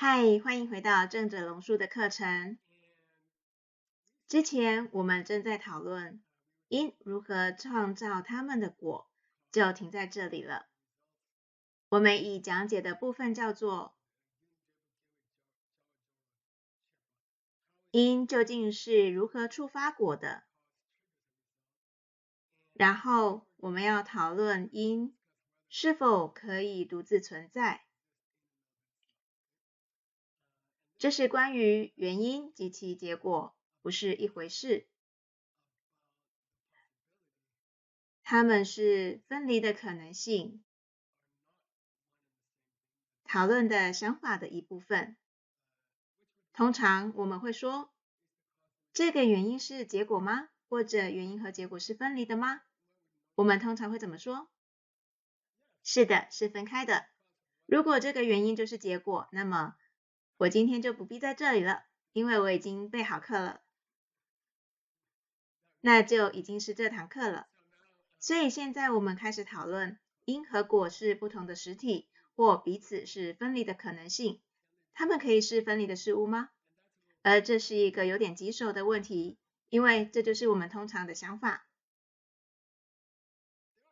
嗨，欢迎回到正者龙树的课程。之前我们正在讨论因如何创造他们的果，就停在这里了。我们已讲解的部分叫做因究竟是如何触发果的，然后我们要讨论因是否可以独自存在。这是关于原因及其结果，不是一回事。它们是分离的可能性，讨论的想法的一部分。通常我们会说，这个原因是结果吗？或者原因和结果是分离的吗？我们通常会怎么说？是的，是分开的。如果这个原因就是结果，那么我今天就不必在这里了，因为我已经备好课了。那就已经是这堂课了。所以现在我们开始讨论因和果是不同的实体，或彼此是分离的可能性。它们可以是分离的事物吗？而这是一个有点棘手的问题，因为这就是我们通常的想法。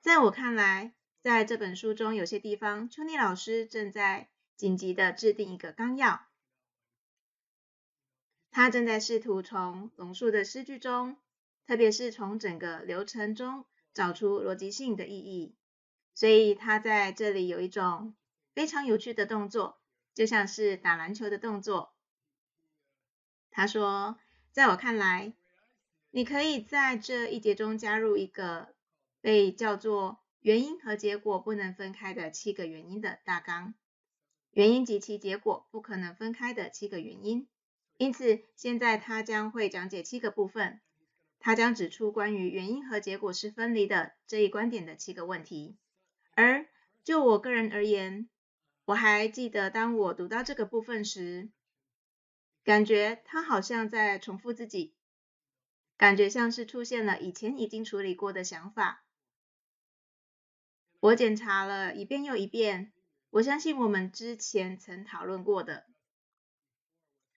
在我看来，在这本书中有些地方，邱妮老师正在紧急地制定一个纲要。他正在试图从龙树的诗句中，特别是从整个流程中找出逻辑性的意义。所以他在这里有一种非常有趣的动作，就像是打篮球的动作。他说，在我看来，你可以在这一节中加入一个被叫做原因和结果不能分开的7个原因的大纲，原因及其结果不可能分开的7个原因。因此，现在他将会讲解7个部分，他将指出关于原因和结果是分离的这一观点的7个问题。而就我个人而言，我还记得当我读到这个部分时，感觉他好像在重复自己，感觉像是出现了以前已经处理过的想法。我检查了一遍又一遍，我相信我们之前曾讨论过的，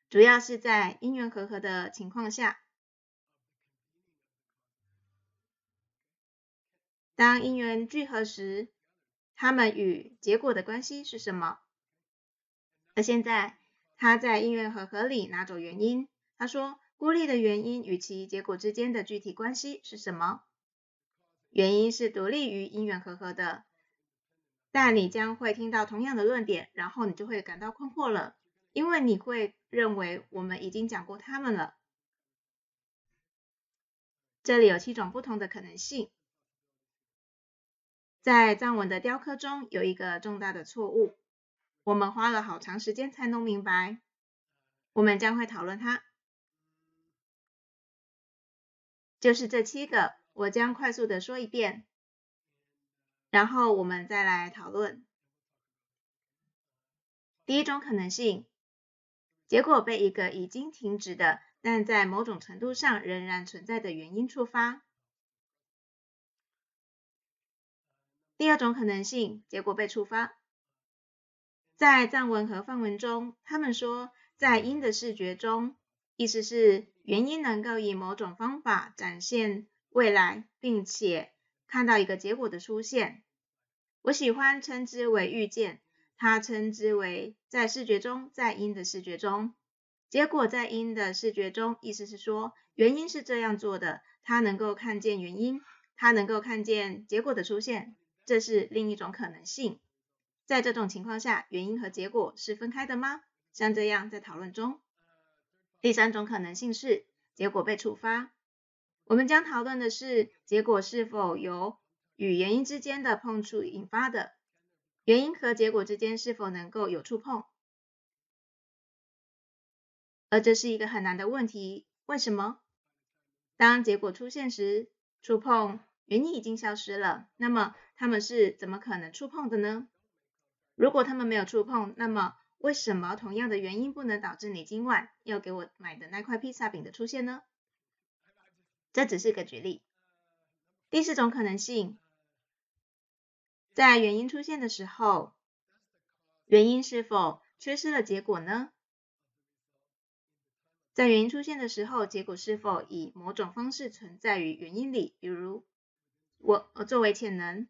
主要是在因缘和合的情况下。当因缘聚合时，它们与结果的关系是什么？而现在，他在因缘和合里拿走原因。他说，孤立的原因与其结果之间的具体关系是什么？原因是独立于因缘和合的，但你将会听到同样的论点，然后你就会感到困惑了，因为你会认为我们已经讲过它们了。这里有7种不同的可能性。在藏文的雕刻中有一个重大的错误，我们花了好长时间才弄明白，我们将会讨论它。就是这7个，我将快速的说一遍，然后我们再来讨论。第一种可能性，结果被一个已经停止的，但在某种程度上仍然存在的原因触发。第二种可能性，结果被触发。在藏文和梵文中，他们说，在因的视觉中，意思是原因能够以某种方法展现未来，并且看到一个结果的出现。我喜欢称之为预见，他称之为在视觉中，在因的视觉中。结果在因的视觉中，意思是说，原因是这样做的，他能够看见原因，他能够看见结果的出现，这是另一种可能性。在这种情况下，原因和结果是分开的吗？像这样在讨论中。第三种可能性是结果被触发。我们将讨论的是结果是否由与原因之间的碰触引发的，原因和结果之间是否能够有触碰。而这是一个很难的问题，为什么？当结果出现时，触碰原因已经消失了，那么它们是怎么可能触碰的呢？如果它们没有触碰，那么为什么同样的原因不能导致你今晚要给我买的那块披萨饼的出现呢？这只是个举例。第4种可能性，在原因出现的时候，原因是否缺失了结果呢？在原因出现的时候，结果是否以某种方式存在于原因里，比如作为潜能。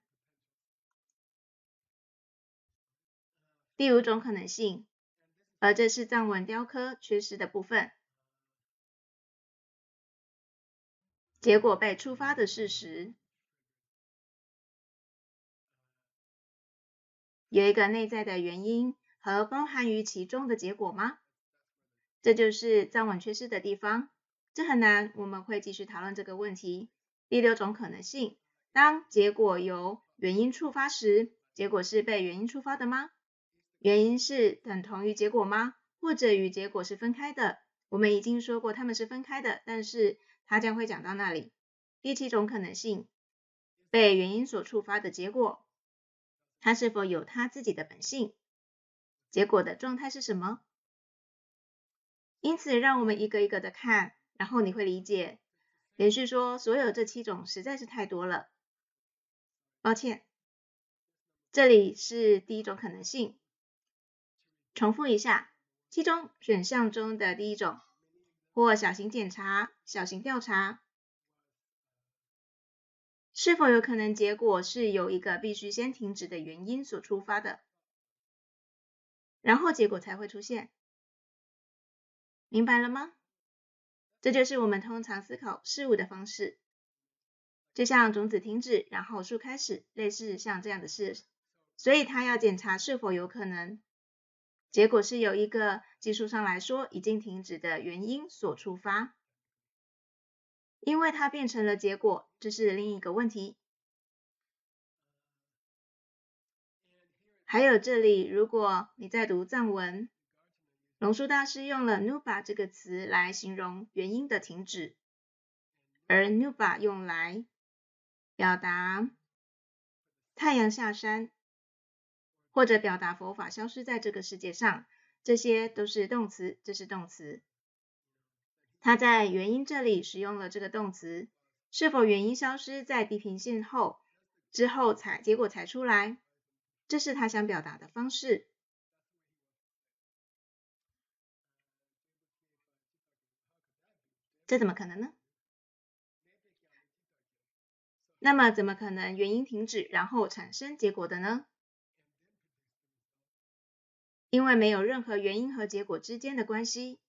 第五种可能性，而这是藏文雕刻缺失的部分。结果被触发的事实，有一个内在的原因和包含于其中的结果吗？这就是藏文缺失的地方，这很难，我们会继续讨论这个问题。第六种可能性，当结果由原因触发时，结果是被原因触发的吗？原因是等同于结果吗？或者与结果是分开的？我们已经说过它们是分开的，但是它将会讲到那里。第七种可能性，被原因所触发的结果，它是否有它自己的本性？结果的状态是什么？因此，让我们一个一个的看，然后你会理解。连续说所有这7种实在是太多了。抱歉，这里是第一种可能性。重复一下，7种选项中的第一种，或小型检查、小型调查，是否有可能结果是由一个必须先停止的原因所触发的，然后结果才会出现。明白了吗？这就是我们通常思考事物的方式，就像种子停止，然后树开始，类似像这样的事。所以他要检查是否有可能，结果是由一个技术上来说已经停止的原因所触发，因为它变成了结果，这是另一个问题。还有这里，如果你在读藏文，龙树大师用了 nuba 这个词来形容原因的停止，而 nuba 用来表达太阳下山，或者表达佛法消失在这个世界上，这些都是动词，这是动词。他在原因这里使用了这个动词，是否原因消失在地平线后之后结果才出来，这是他想表达的方式。这怎么可能呢？那么怎么可能原因停止然后产生结果的呢？因为没有任何原因和结果之间的关系，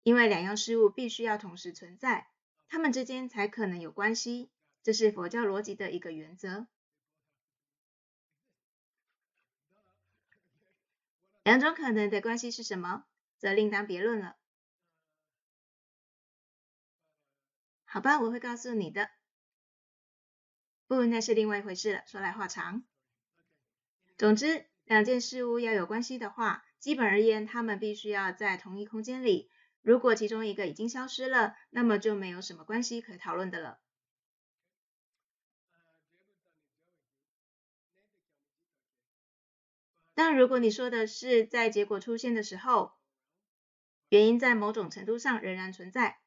因为两样事物必须要同时存在，它们之间才可能有关系，这是佛教逻辑的一个原则。两种可能的关系是什么，则另当别论了。好吧，我会告诉你的。不，那是另外一回事了，说来话长。总之，两件事物要有关系的话，基本而言，它们必须要在同一空间里。如果其中一个已经消失了，那么就没有什么关系可讨论的了。但如果你说的是在结果出现的时候，原因在某种程度上仍然存在，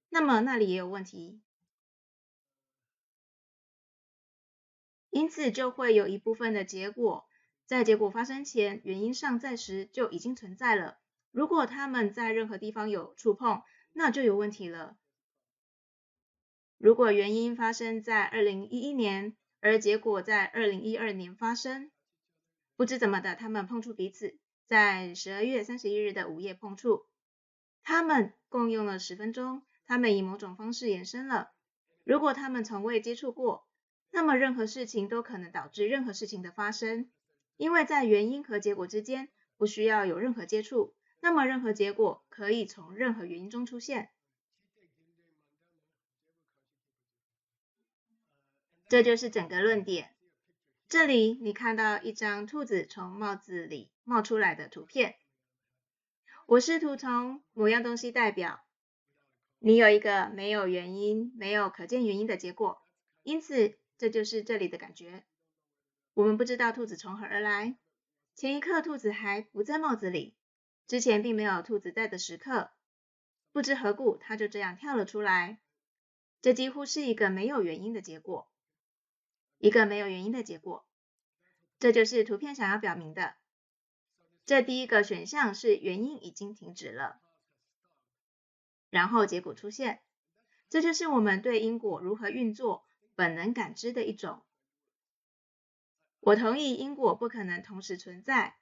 那么那里也有问题。因此就会有一部分的结果，在结果发生前，原因尚在时就已经存在了。如果它们在任何地方有触碰，那就有问题了。如果原因发生在2011年，而结果在2012年发生，不知怎么的，他们碰触彼此，在12月31日的午夜碰触，他们共用了10分钟，他们以某种方式延伸了。如果他们从未接触过，那么任何事情都可能导致任何事情的发生，因为在原因和结果之间不需要有任何接触，那么任何结果可以从任何原因中出现。这就是整个论点。这里你看到一张兔子从帽子里冒出来的图片，我试图从某样东西代表你有一个没有原因、没有可见原因的结果，因此这就是这里的感觉。我们不知道兔子从何而来，前一刻兔子还不在帽子里，之前并没有兔子在的时刻，不知何故它就这样跳了出来。这几乎是一个没有原因的结果，一个没有原因的结果，这就是图片想要表明的。这第一个选项是原因已经停止了，然后结果出现。这就是我们对因果如何运作本能感知的一种。我同意因果不可能同时存在，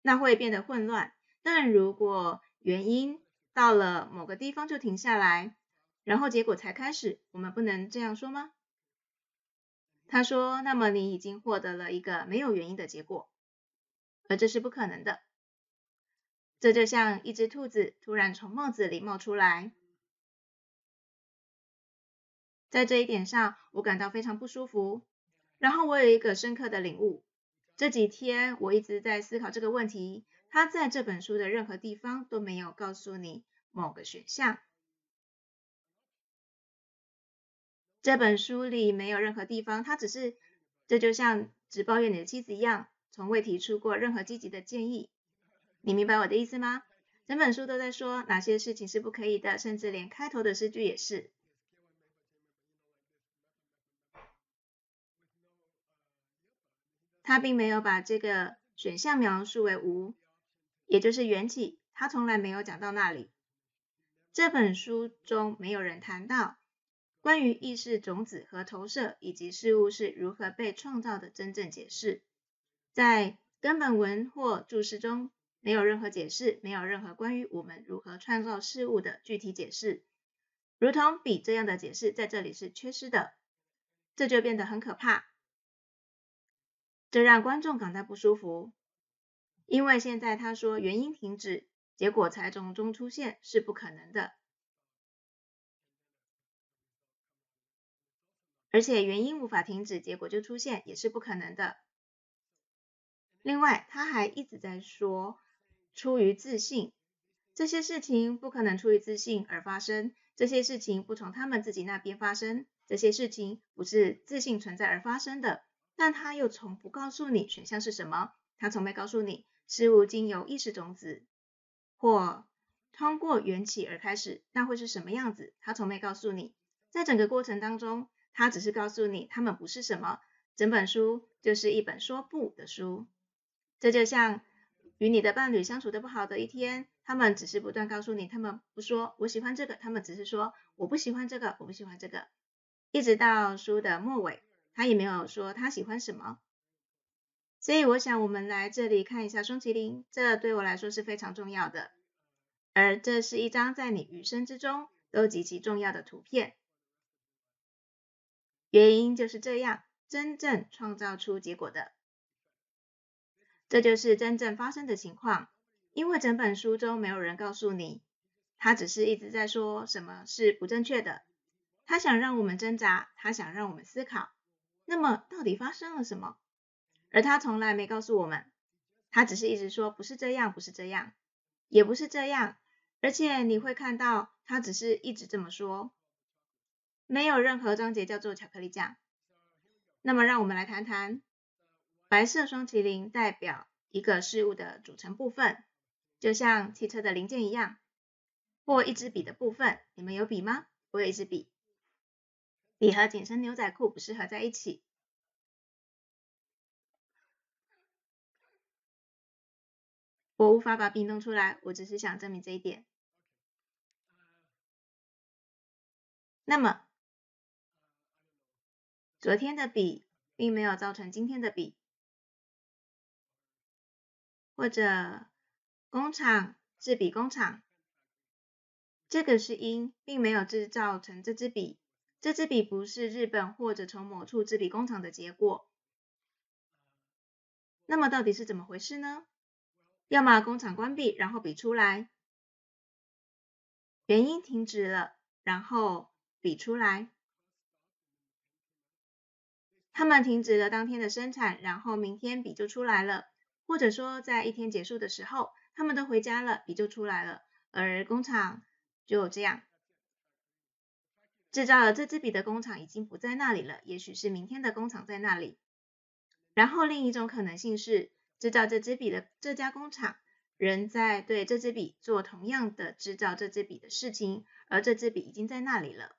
那会变得混乱。但如果原因到了某个地方就停下来，然后结果才开始，我们不能这样说吗？他说，那么你已经获得了一个没有原因的结果，而这是不可能的。这就像一只兔子突然从帽子里冒出来。在这一点上，我感到非常不舒服。然后我有一个深刻的领悟。这几天我一直在思考这个问题，他在这本书的任何地方都没有告诉你某个选项。这本书里没有任何地方，这就像只抱怨你的妻子一样，从未提出过任何积极的建议。你明白我的意思吗？整本书都在说哪些事情是不可以的，甚至连开头的诗句也是。他并没有把这个选项描述为无，也就是缘起，他从来没有讲到那里。这本书中没有人谈到关于意识种子和投射以及事物是如何被创造的真正解释。在根本文或注释中没有任何解释，没有任何关于我们如何创造事物的具体解释，如同笔这样的解释在这里是缺失的。这就变得很可怕，这让观众感到不舒服，因为现在他说原因停止，结果才从中出现是不可能的，而且原因无法停止，结果就出现也是不可能的。另外，他还一直在说出于自信，这些事情不可能出于自信而发生，这些事情不从他们自己那边发生，这些事情不是自信存在而发生的。但他又从不告诉你选项是什么，他从没告诉你事物经由意识种子或通过缘起而开始，那会是什么样子，他从没告诉你。在整个过程当中，他只是告诉你他们不是什么，整本书就是一本说不的书。这就像与你的伴侣相处的不好的一天，他们只是不断告诉你，他们不说我喜欢这个，他们只是说我不喜欢这个，我不喜欢这个，一直到书的末尾，他也没有说他喜欢什么。所以我想我们来这里看一下双麒麟，这对我来说是非常重要的，而这是一张在你余生之中都极其重要的图片。原因就是这样，真正创造出结果的。这就是真正发生的情况，因为整本书中没有人告诉你，他只是一直在说什么是不正确的，他想让我们挣扎，他想让我们思考，那么到底发生了什么？而他从来没告诉我们，他只是一直说不是这样，不是这样，也不是这样，而且你会看到他只是一直这么说，没有任何章节叫做巧克力酱。那么让我们来谈谈白色双麒麟代表一个事物的组成部分，就像汽车的零件一样，或一支笔的部分。你们有笔吗？我有一支笔。笔和紧身牛仔裤不适合在一起。我无法把笔弄出来，我只是想证明这一点。那么，昨天的笔并没有造成今天的笔，或者工厂制笔工厂，这个是因，并没有制造成这支笔。这支笔不是日本或者从某处制笔工厂的结果。那么到底是怎么回事呢？要么工厂关闭，然后笔出来，原因停止了，然后笔出来。他们停止了当天的生产，然后明天笔就出来了，或者说在一天结束的时候，他们都回家了，笔就出来了，而工厂就这样。制造了这支笔的工厂已经不在那里了，也许是明天的工厂在那里。然后另一种可能性是，制造这支笔的这家工厂仍在对这支笔做同样的制造这支笔的事情，而这支笔已经在那里了。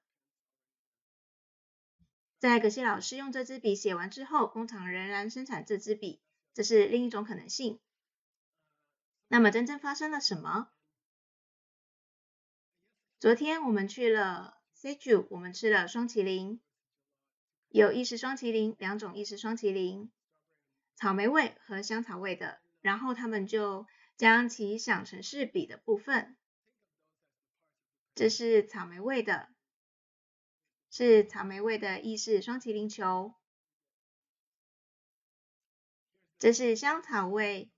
在葛西老师用这支笔写完之后，工厂仍然生产这支笔，这是另一种可能性。那么真正发生了什么？昨天我们去了 Seju， 我们吃了双麒麟，有意式双麒麟，2种意式双麒麟，草莓味和香草味的，然后他们就将其想成是笔的部分。这是草莓味的，是草莓味的意式双麒麟球。这是香草味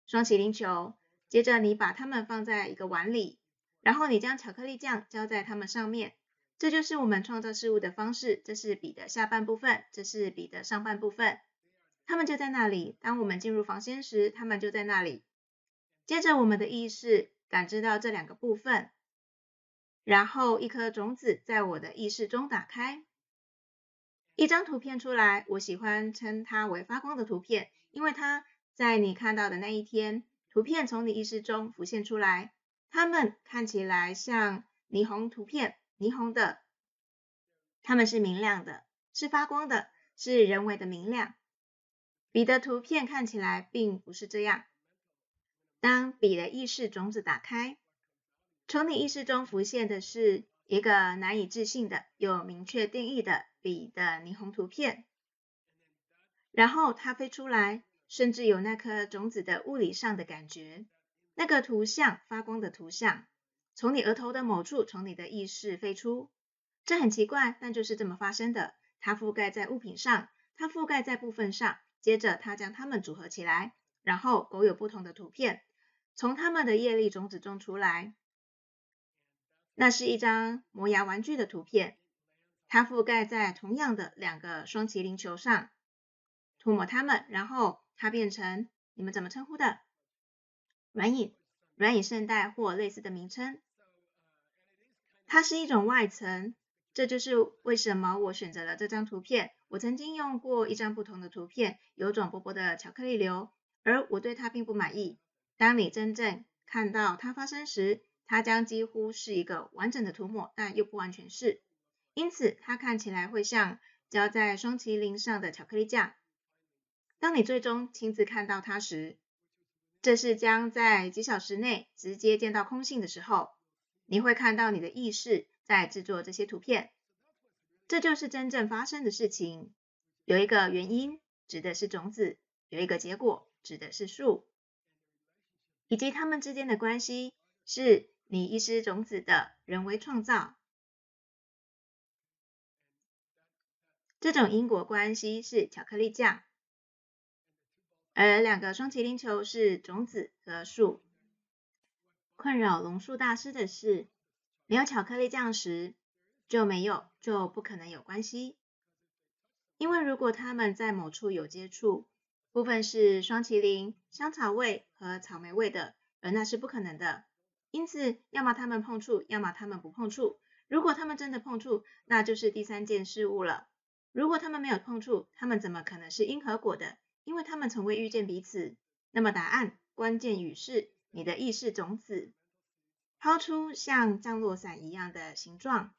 双麒麟球，接着你把它们放在一个碗里，然后你将巧克力酱浇在它们上面。这就是我们创造事物的方式，这是笔的下半部分，这是笔的上半部分。它们就在那里，当我们进入房间时，它们就在那里。接着我们的意识感知到这2个部分，然后一颗种子在我的意识中打开，一张图片出来，我喜欢称它为发光的图片，因为它在你看到的那一天，图片从你意识中浮现出来，它们看起来像霓虹图片，霓虹的，它们是明亮的，是发光的，是人为的明亮。笔的图片看起来并不是这样。当笔的意识种子打开，从你意识中浮现的是一个难以置信的、有明确定义的笔的霓虹图片，然后它飞出来，甚至有那颗种子的物理上的感觉。那个图像，发光的图像，从你额头的某处从你的意识飞出。这很奇怪，但就是这么发生的。它覆盖在物品上，它覆盖在部分上，接着它将它们组合起来，然后狗有不同的图片从它们的叶粒种子中出来。那是一张磨牙玩具的图片，它覆盖在同样的2个双麒麟球上，涂抹它们，然后它变成你们怎么称呼的？软饮圣代或类似的名称。它是一种外层，这就是为什么我选择了这张图片。我曾经用过一张不同的图片，有种薄薄的巧克力流，而我对它并不满意。当你真正看到它发生时，它将几乎是一个完整的涂抹，但又不完全是。因此，它看起来会像浇在双麒麟上的巧克力酱。当你最终亲自看到它时，这是将在几小时内直接见到空性的时候，你会看到你的意识在制作这些图片。这就是真正发生的事情。有一个原因，指的是种子；有一个结果，指的是树。以及它们之间的关系是你意识种子的人为创造。这种因果关系是巧克力酱，而2个双麒麟球是种子和树。困扰龙树大师的是，没有巧克力酱时，就不可能有关系。因为如果它们在某处有接触，部分是双麒麟、香草味和草莓味的，而那是不可能的。因此，要么它们碰触，要么它们不碰触。如果它们真的碰触，那就是第3件事物了。如果它们没有碰触，它们怎么可能是因和果的？因为它们从未遇见彼此。那么答案，关键语是你的意识种子抛出像降落伞一样的形状，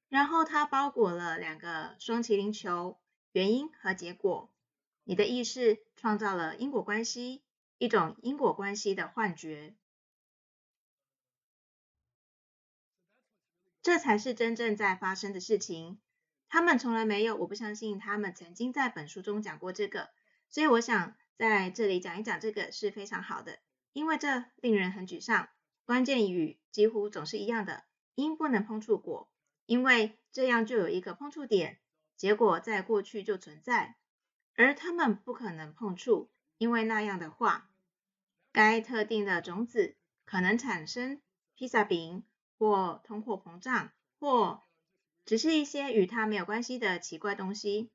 然后它包裹了2个双麒麟球，原因和结果。你的意识创造了因果关系，一种因果关系的幻觉。这才是真正在发生的事情。他们从来没有，我不相信他们曾经在本书中讲过这个，所以我想在这里讲一讲这个是非常好的，因为这令人很沮丧。关键语几乎总是一样的，因不能碰触果，因为这样就有一个碰触点，结果在过去就存在，而他们不可能碰触，因为那样的话，该特定的种子可能产生披萨饼或通货膨胀，或只是一些与它没有关系的奇怪东西，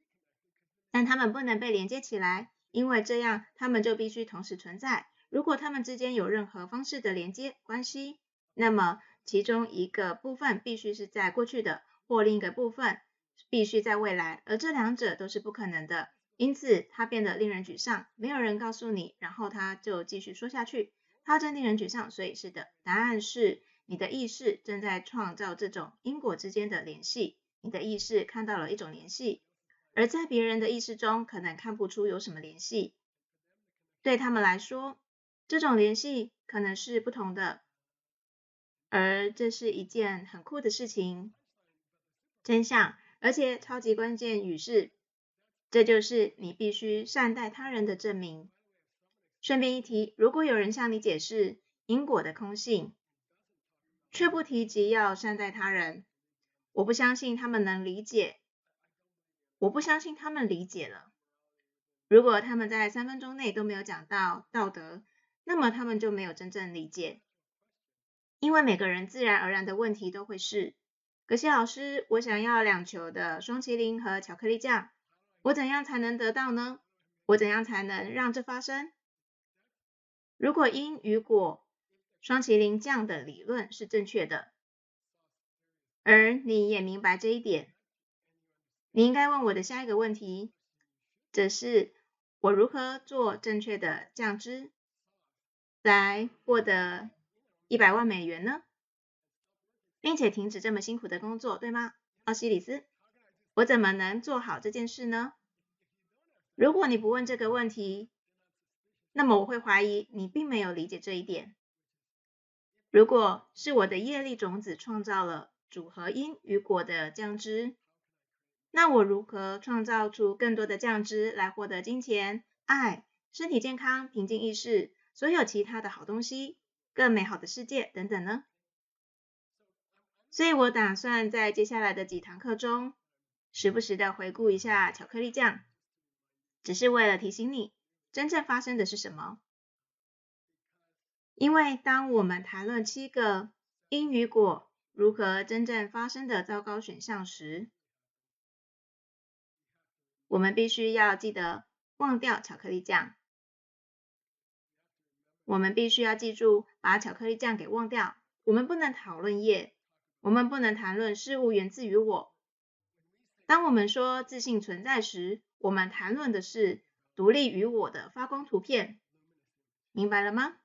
但它们不能被连接起来，因为这样它们就必须同时存在。如果它们之间有任何方式的连接关系，那么其中一个部分必须是在过去的，或另一个部分必须在未来，而这2者都是不可能的。因此，它变得令人沮丧。没有人告诉你，然后他就继续说下去。它真令人沮丧，所以是的，答案是你的意识正在创造这种因果之间的联系。你的意识看到了一种联系，而在别人的意识中可能看不出有什么联系。对他们来说，这种联系可能是不同的，而这是一件很酷的事情。真相，而且超级关键语是，这就是你必须善待他人的证明。顺便一提，如果有人向你解释因果的空性，却不提及要善待他人，我不相信他们能理解。我不相信他们理解了。如果他们在3分钟内都没有讲到道德，那么他们就没有真正理解。因为每个人自然而然的问题都会是，可惜老师，我想要2球的双麒麟和巧克力酱，我怎样才能得到呢？我怎样才能让这发生？如果因与果双麒麟酱的理论是正确的，而你也明白这一点，你应该问我的下一个问题，这是我如何做正确的酱汁，来获得100万美元呢？并且停止这么辛苦的工作，对吗，奥西里斯？我怎么能做好这件事呢？如果你不问这个问题，那么我会怀疑你并没有理解这一点。如果是我的业力种子创造了组合因与果的酱汁，那我如何创造出更多的酱汁来获得金钱、爱、身体健康、平静意识，所有其他的好东西、更美好的世界等等呢？所以我打算在接下来的几堂课中，时不时的回顾一下巧克力酱，只是为了提醒你，真正发生的是什么。因为当我们谈论7个因与果如何真正发生的糟糕选项时，我们必须要记得忘掉巧克力酱。我们必须要记住把巧克力酱给忘掉。我们不能讨论业，我们不能谈论事物源自于我。当我们说自信存在时，我们谈论的是独立于我的发光图片，明白了吗？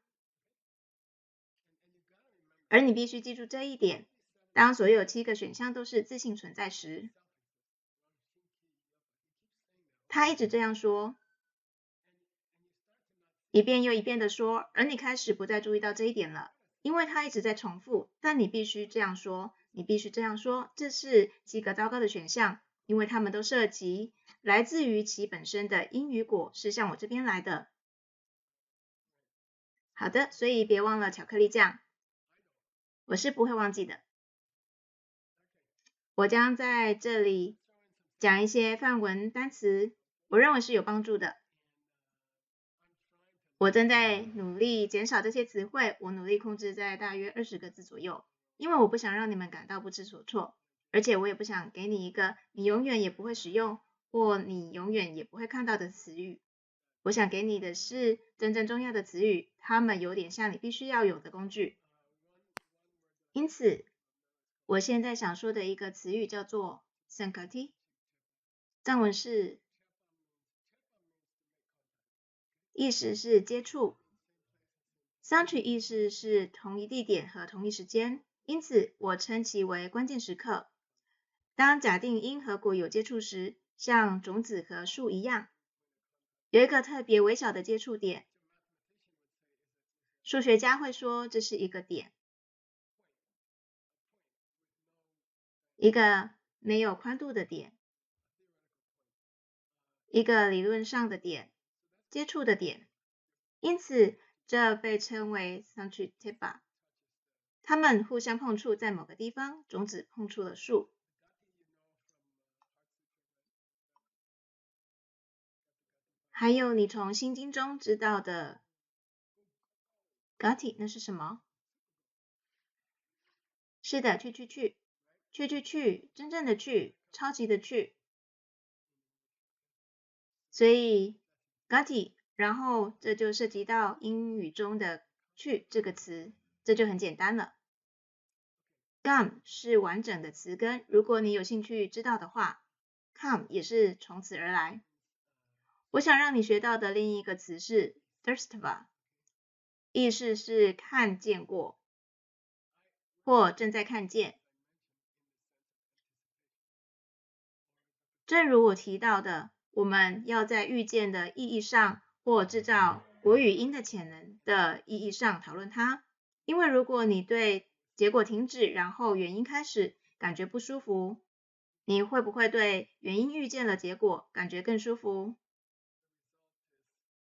而你必须记住这一点，当所有7个选项都是自信存在时，他一直这样说，一遍又一遍的说，而你开始不再注意到这一点了，因为他一直在重复，但你必须这样说，你必须这样说，这是7个糟糕的选项，因为它们都涉及来自于其本身的因与果是向我这边来的。好的，所以别忘了巧克力酱，我是不会忘记的。我将在这里讲一些范文单词，我认为是有帮助的。我正在努力减少这些词汇，我努力控制在大约20个字左右，因为我不想让你们感到不知所措，而且我也不想给你一个你永远也不会使用或你永远也不会看到的词语。我想给你的是真正重要的词语，它们有点像你必须要有的工具。因此，我现在想说的一个词语叫做 Sankati， 藏文是意思是接触，相取意思是同一地点和同一时间，因此我称其为关键时刻。当假定因和果有接触时，像种子和树一样，有一个特别微小的接触点。数学家会说这是一个点，一个没有宽度的点，一个理论上的点，接触的点。因此，这被称为 Sanchitiba。它们互相碰触在某个地方，种子碰触了树。还有你从心经中知道的 Gati， 那是什么？是的，去，真正的去，超级的去。所以 Gati， 然后这就涉及到英语中的去这个词，这就很简单了。Gam 是完整的词根，如果你有兴趣知道的话 ，come 也是从此而来。我想让你学到的另一个词是 Thirstva， 意思是看见过或正在看见。正如我提到的，我们要在遇见的意义上或制造国语音的潜能的意义上讨论它。因为如果你对结果停止，然后元音开始，感觉不舒服，你会不会对元音遇见了结果感觉更舒服？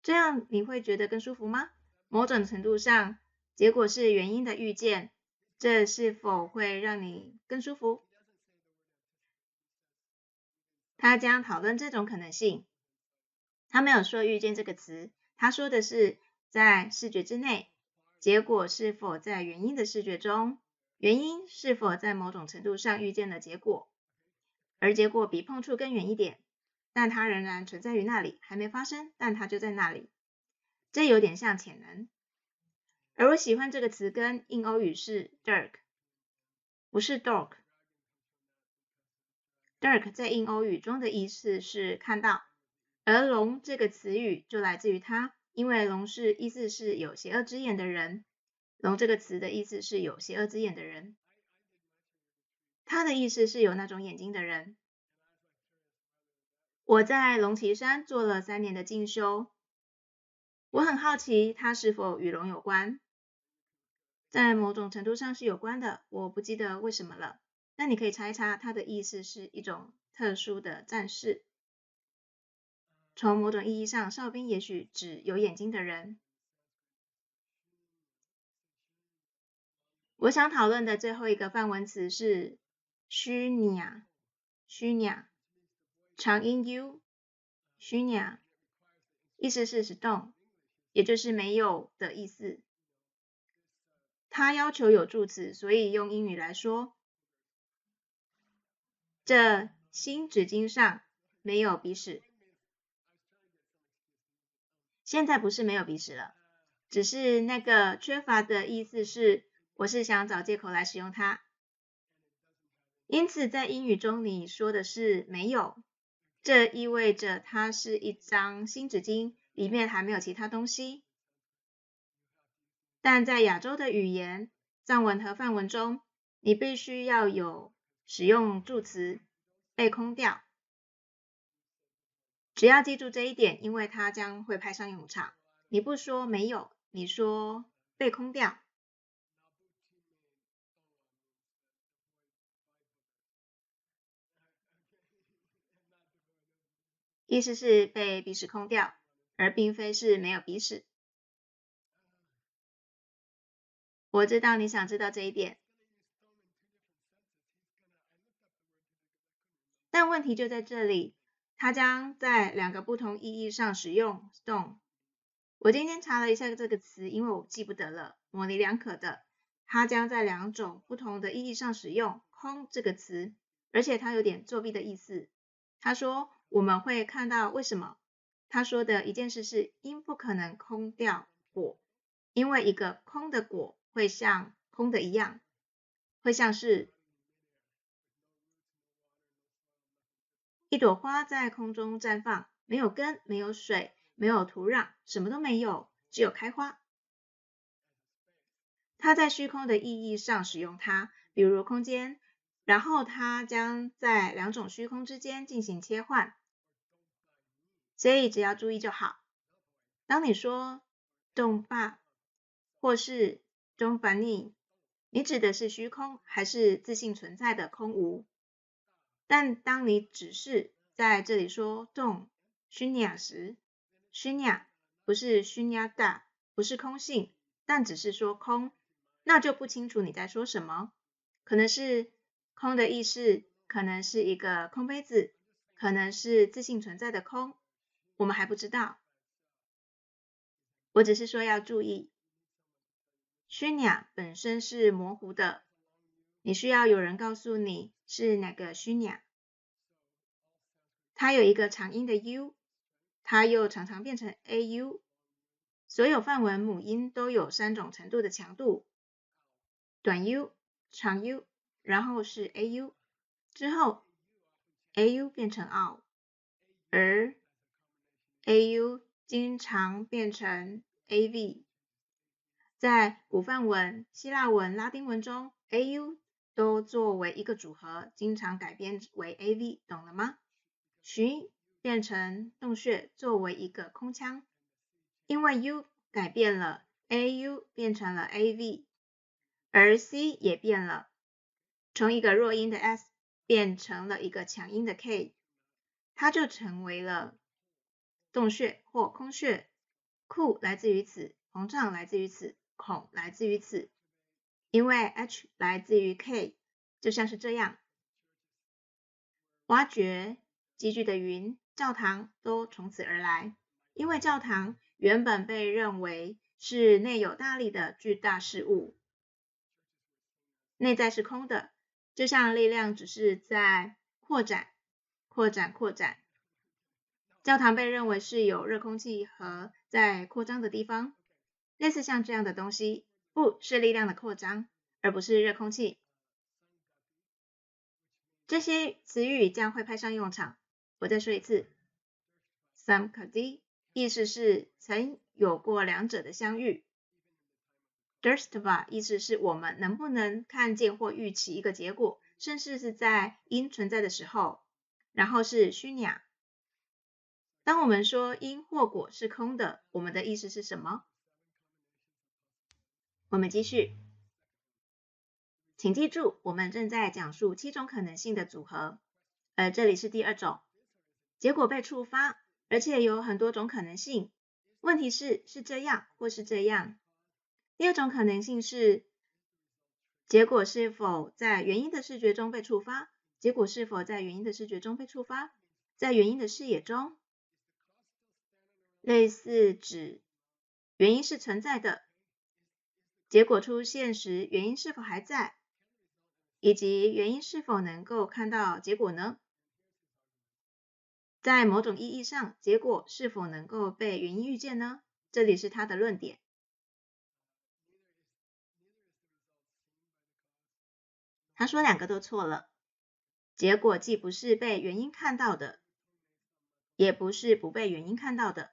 这样你会觉得更舒服吗？某种程度上，结果是元音的遇见，这是否会让你更舒服？他将讨论这种可能性。他没有说遇见这个词，他说的是在视觉之内，结果是否在元音的视觉中，元音是否在某种程度上遇见了结果，而结果比碰触更远一点，但它仍然存在于那里，还没发生，但它就在那里。这有点像潜能。而我喜欢这个词根印欧语是 dirk， 不是 dork。dirk 在印欧语中的意思是看到，而龙这个词语就来自于它，因为龙意思是有邪恶之眼的人。龙这个词的意思是有邪恶之眼的人，它的意思是有那种眼睛的人。我在龙旗山做了3年的进修，我很好奇它是否与龙有关。在某种程度上是有关的，我不记得为什么了。那你可以查一查，它的意思是一种特殊的战士。从某种意义上，哨兵也许指有眼睛的人。我想讨论的最后一个范文词是虚拟，长音 u， 虚拟，意思是 stone， 也就是没有的意思。它要求有助词，所以用英语来说，这新纸巾上没有鼻屎。现在不是没有鼻屎了，只是那个缺乏的意思是，我是想找借口来使用它。因此在英语中你说的是没有，这意味着它是一张新纸巾，里面还没有其他东西。但在亚洲的语言、藏文和梵文中，你必须要有使用助词被空掉。只要记住这一点，因为它将会派上用场。你不说没有，你说被空掉。意思是被鼻屎空掉，而并非是没有鼻屎。我知道你想知道这一点，但问题就在这里，它将在2个不同意义上使用 stone。我今天查了一下这个词，因为我记不得了，模棱两可的。它将在2种不同的意义上使用空这个词，而且它有点作弊的意思。他说我们会看到为什么。他说的一件事是因不可能空掉果，因为一个空的果会像空的一样，会像是一朵花在空中绽放，没有根，没有水，没有土壤，什么都没有，只有开花。它在虚空的意义上使用它，比如空间，然后它将在2种虚空之间进行切换。所以只要注意就好。当你说 don't ba 或是 don't bani， 你指的是虚空还是自性存在的空无？但当你只是在这里说 don't shunya 时， shunya 不是 shunyata， 不是空性，但只是说空，那就不清楚你在说什么。可能是空的意识，可能是一个空杯子，可能是自性存在的空，我们还不知道。我只是说要注意，虚拟本身是模糊的，你需要有人告诉你是哪个虚拟。它有一个长音的 u， 它又常常变成 au。所有梵文母音都有3种程度的强度，短 u、长 u， 然后是 au， 之后 au 变成 ao， 而 au 经常变成 av。在古梵文、希腊文、拉丁文中 au 都作为一个组合，经常改编为 av， 懂了吗？寻变成洞穴，作为一个空腔。因为 U 改变了 AU 变成了 AV， 而 C 也变了，从一个弱音的 S 变成了一个强音的 K， 它就成为了洞穴或空穴。酷来自于此，膨胀来自于此，孔来自于此，因为 H 来自于 K， 就像是这样。挖掘、积聚的云、教堂都从此而来，因为教堂原本被认为是内有大力的巨大事物，内在是空的，就像力量只是在扩展、扩展、扩展。教堂被认为是有热空气和在扩张的地方，类似像这样的东西，不是力量的扩张，而不是热空气。这些词语将会派上用场。我再说一次 Samkadi 意思是曾有过两者的相遇。Durstva 意思是我们能不能看见或预期一个结果，甚至是在因存在的时候。然后是虚假。当我们说因或果是空的，我们的意思是什么？我们继续。请记住，我们正在讲述7种可能性的组合，而这里是第2种。结果被触发，而且有很多种可能性。问题是这样或是这样。第2种可能性是，结果是否在原因的视觉中被触发？结果是否在原因的视觉中被触发？在原因的视野中？类似指原因是存在的，结果出现时原因是否还在，以及原因是否能够看到结果呢？在某种意义上，结果是否能够被原因预见呢？这里是他的论点。他说2个都错了，结果既不是被原因看到的，也不是不被原因看到的。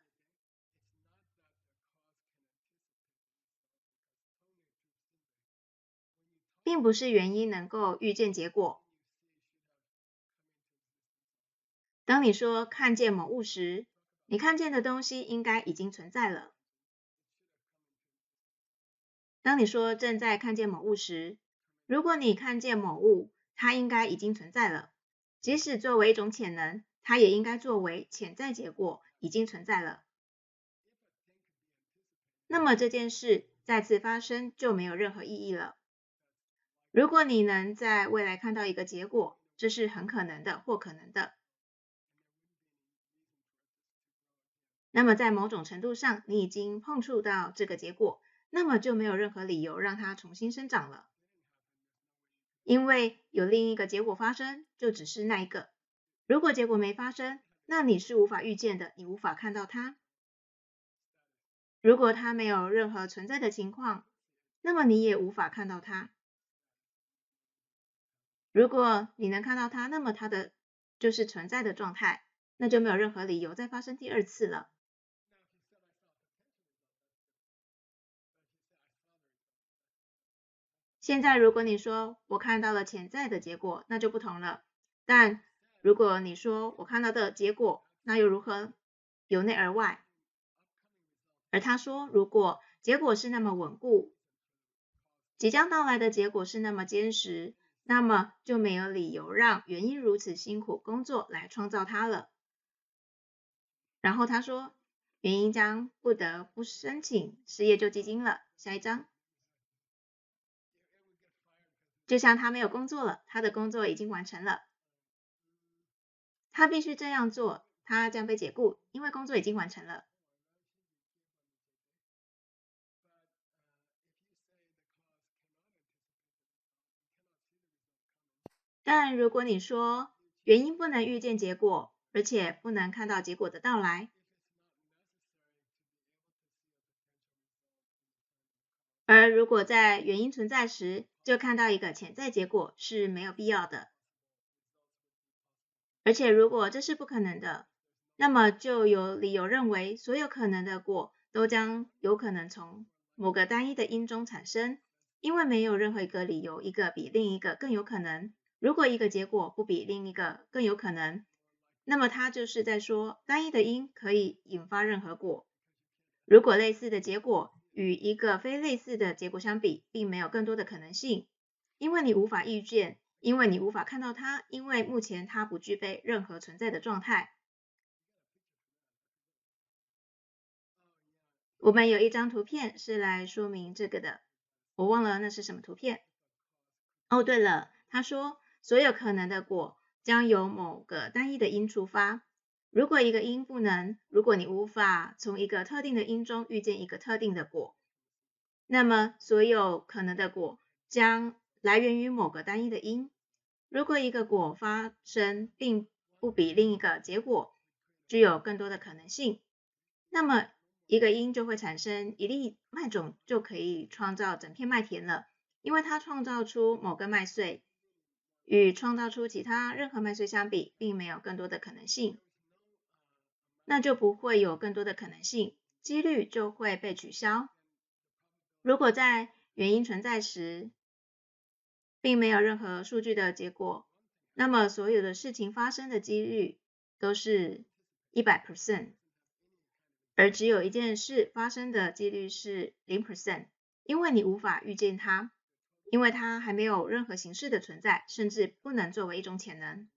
并不是原因能够预见结果。当你说看见某物时，你看见的东西应该已经存在了。当你说正在看见某物时，如果你看见某物，它应该已经存在了。即使作为一种潜能，它也应该作为潜在结果已经存在了。那么这件事再次发生就没有任何意义了。如果你能在未来看到一个结果，这是很可能的或可能的。那么在某种程度上，你已经碰触到这个结果，那么就没有任何理由让它重新生长了。因为有另一个结果发生，就只是那一个。如果结果没发生，那你是无法预见的，你无法看到它。如果它没有任何存在的情况，那么你也无法看到它。如果你能看到它，那么它的就是存在的状态，那就没有任何理由再发生第2次了。现在如果你说我看到了潜在的结果，那就不同了。但如果你说我看到的结果，那又如何？由内而外。而他说，如果结果是那么稳固，即将到来的结果是那么坚实，那么就没有理由让原因如此辛苦工作来创造它了。然后他说，原因将不得不申请失业救济金了。下一章。就像他没有工作了，他的工作已经完成了。他必须这样做，他将被解雇，因为工作已经完成了。但如果你说原因不能预见结果，而且不能看到结果的到来，而如果在原因存在时就看到一个潜在结果是没有必要的。而且如果这是不可能的，那么就有理由认为所有可能的果都将有可能从某个单一的因中产生，因为没有任何一个理由一个比另一个更有可能。如果一个结果不比另一个更有可能，那么它就是在说单一的因可以引发任何果。如果类似的结果与一个非类似的结果相比，并没有更多的可能性，因为你无法预见，因为你无法看到它，因为目前它不具备任何存在的状态。我们有一张图片是来说明这个的，我忘了那是什么图片。哦，对了，他说所有可能的果将由某个单一的因触发。如果一个因不能，如果你无法从一个特定的因中预见一个特定的果，那么所有可能的果将来源于某个单一的因。如果一个果发生并不比另一个结果具有更多的可能性，那么一个因就会产生一粒麦种，就可以创造整片麦田了，因为它创造出某根麦穗，与创造出其他任何麦穗相比，并没有更多的可能性，那就不会有更多的可能性，几率就会被取消。如果在原因存在时，并没有任何数据的结果，那么所有的事情发生的几率都是100%，而只有一件事发生的几率是0%，因为你无法预见它，因为它还没有任何形式的存在，甚至不能作为一种潜能，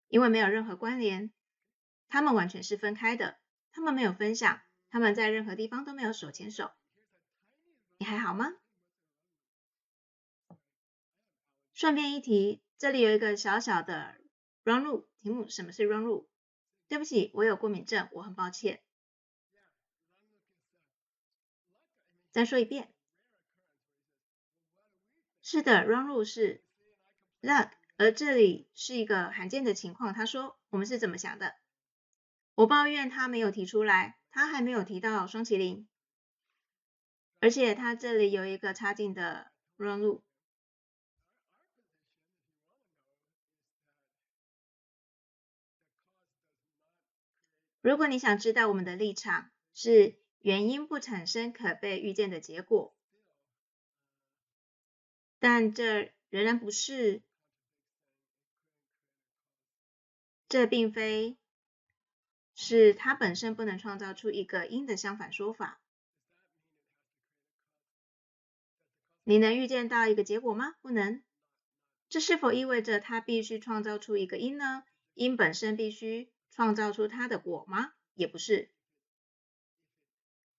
因为没有任何关联，它们完全是分开的，它们没有分享，它们在任何地方都没有手牵手。你还好吗？顺便一提，这里有一个小小的 run rule 题目，什么是 run rule？ 对不起，我有过敏症，我很抱歉。再说一遍。是的 ，run rule 是 luck， 而这里是一个罕见的情况。他说我们是怎么想的？我抱怨他没有提出来，他还没有提到双麒麟，而且他这里有一个插进的 run rule。如果你想知道我们的立场，是原因不产生可被预见的结果，但这仍然不是，这并非是它本身不能创造出一个因的相反说法。你能预见到一个结果吗？不能。这是否意味着它必须创造出一个因呢？因本身必须创造出它的果吗？也不是。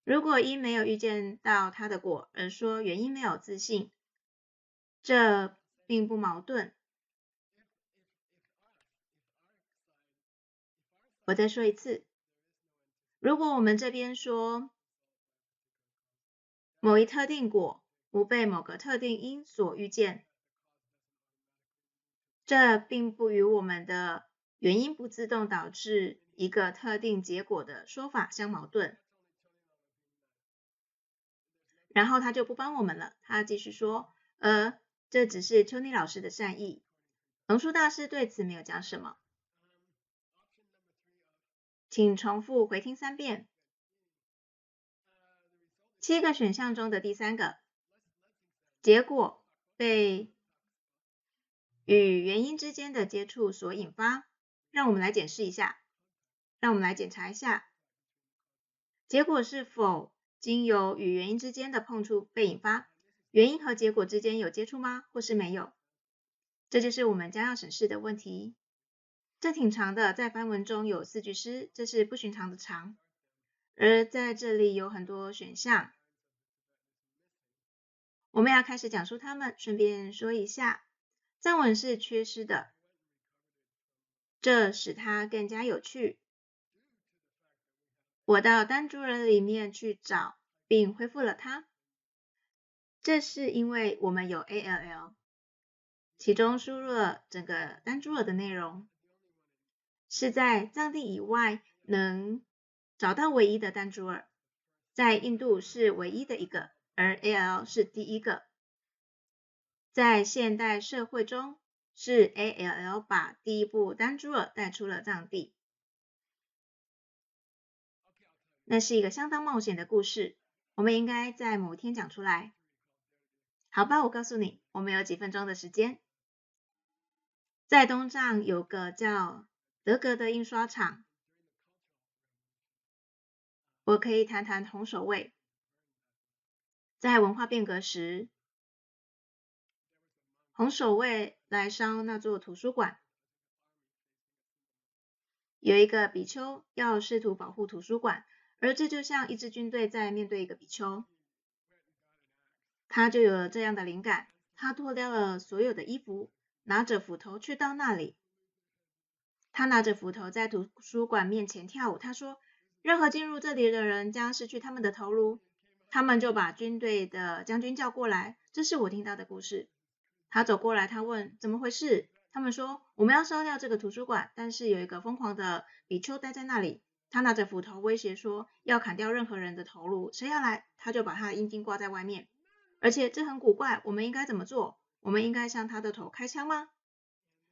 如果因没有预见到它的果，而说原因没有自信，这并不矛盾。我再说一次，如果我们这边说某一特定果不被某个特定因所预见，这并不与我们的原因不自动导致一个特定结果的说法相矛盾。然后他就不帮我们了，他继续说，这只是丘尼老师的善意。横竖大师对此没有讲什么，请重复回听3遍。7个选项中的第3个，结果被与原因之间的接触所引发。让我们来检视一下，让我们来检查一下，结果是否经由与原因之间的碰触被引发，原因和结果之间有接触吗？或是没有？这就是我们将要审视的问题。这挺长的，在梵文中有4句诗，这是不寻常的长。而在这里有很多选项，我们要开始讲述它们。顺便说一下，藏文是缺失的，这使它更加有趣。我到单珠儿里面去找，并恢复了它。这是因为我们有 ALL， 其中输入了整个单珠儿的内容，是在藏地以外能找到唯一的单珠儿，在印度是唯一的一个，而 ALL 是第一个。在现代社会中，是 ALL 把第一部单珠儿带出了藏地。那是一个相当冒险的故事，我们应该在某天讲出来。好吧，我告诉你，我们有几分钟的时间。在东藏有个叫德格的印刷厂，我可以谈谈洪守卫。在文化变革时，洪守卫来烧那座图书馆。有一个比丘要试图保护图书馆，而这就像一支军队在面对一个比丘。他就有了这样的灵感，他脱掉了所有的衣服，拿着斧头去到那里。他拿着斧头在图书馆面前跳舞，他说，任何进入这里的人将失去他们的头颅。他们就把军队的将军叫过来，这是我听到的故事。他走过来，他问怎么回事？他们说我们要烧掉这个图书馆，但是有一个疯狂的比丘待在那里，他拿着斧头威胁说要砍掉任何人的头颅，谁要来他就把他的阴茎挂在外面。而且这很古怪，我们应该怎么做？我们应该向他的头开枪吗？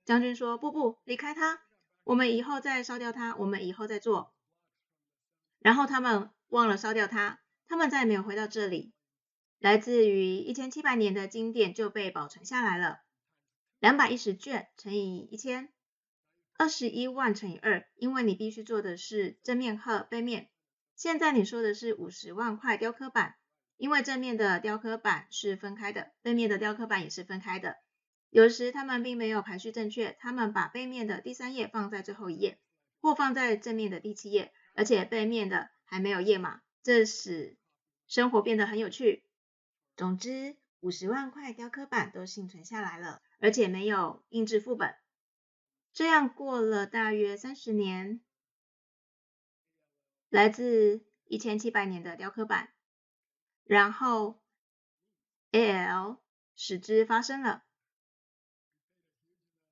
将军说不，离开他，我们以后再烧掉他，我们以后再做。然后他们忘了烧掉他，他们再也没有回到这里。来自于1700年的经典就被保存下来了。210卷乘以1000 21万乘以2，因为你必须做的是正面和背面。现在你说的是50万块雕刻板，因为正面的雕刻板是分开的，背面的雕刻板也是分开的。有时他们并没有排序正确，他们把背面的第3页放在最后一页，或放在正面的第7页，而且背面的还没有页码，这使生活变得很有趣。总之，50万块雕刻板都幸存下来了，而且没有印制副本。这样过了大约30年，来自1700年的雕刻板，然后 AL 使之发生了。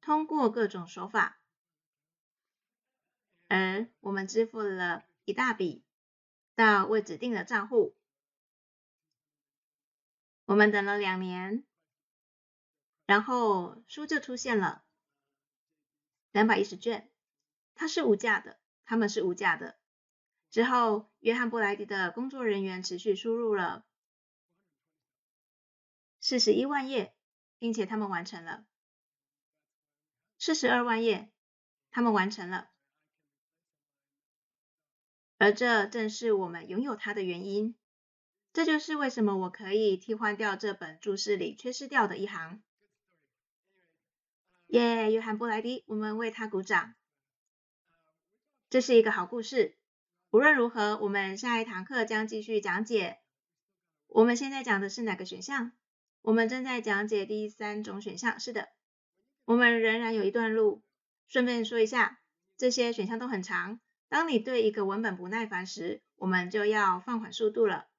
通过各种手法，而我们支付了一大笔到未指定的账户。我们等了2年，然后书就出现了。210卷，它是无价的，他们是无价的。之后，约翰布莱迪的工作人员持续输入了41万页，并且他们完成了。42万页，他们完成了。而这正是我们拥有它的原因。这就是为什么我可以替换掉这本注释里缺失掉的一行。耶，约翰布莱迪，我们为他鼓掌。这是一个好故事。无论如何，我们下一堂课将继续讲解。我们现在讲的是哪个选项？我们正在讲解第3种选项，是的。我们仍然有一段路。顺便说一下，这些选项都很长。当你对一个文本不耐烦时，我们就要放缓速度了。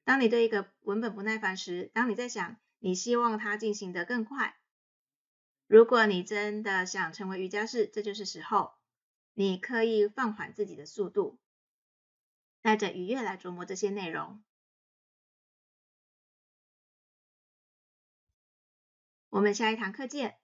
当你对一个文本不耐烦时，当你在想你希望它进行得更快，如果你真的想成为瑜伽士，这就是时候。你刻意放缓自己的速度，带着愉悦来琢磨这些内容。我们下一堂课见。